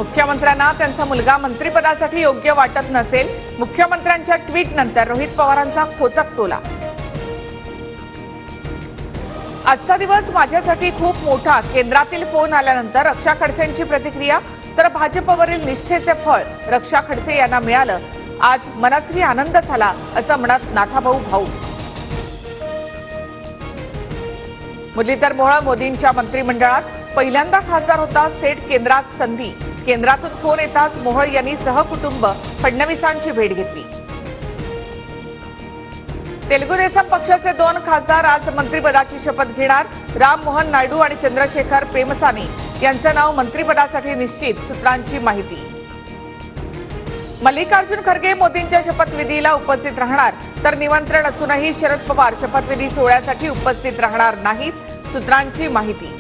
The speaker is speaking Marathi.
मुख्यमंत्र्यांना त्यांचा मुलगा मंत्रिपदासाठी योग्य वाटत नसेल, मुख्यमंत्र्यांच्या ट्विट नंतर रोहित पवारांचा खोचक टोला। आजचा दिवस माझ्यासाठी खूप मोठा, केंद्रातील फोन आल्यानंतर रक्षा खडसेंची प्रतिक्रिया। तर भाजपवरील निष्ठेचे फळ रक्षा खडसे यांना मिळालं, आज मनस्वी आनंद झाला असं म्हणत नाथाभाऊ भाऊ। मुरलीधर मोहोळ मोदींच्या मंत्रिमंडळात पहिल्यांदा खासदार होताच थेट केंद्रात संधी। केंद्रातून फोन येताच मोहोळ यांनी सहकुटुंब फडणवीसांची भेट घेतली। तेलुगू देसम पक्षाचे 2 खासदार आज मंत्रिपदाची शपथ घेणार। राम मोहन नायडू आणि चंद्रशेखर पेमसानी यांचं नाव मंत्रिपदासाठी निश्चित, सूत्रांची माहिती। मल्लिकार्जुन खरगे मोदींच्या शपथविधीला उपस्थित राहणार, तर निमंत्रण असूनही शरद पवार शपथविधी सोहळ्यासाठी उपस्थित राहणार नाहीत, सूत्रांची माहिती।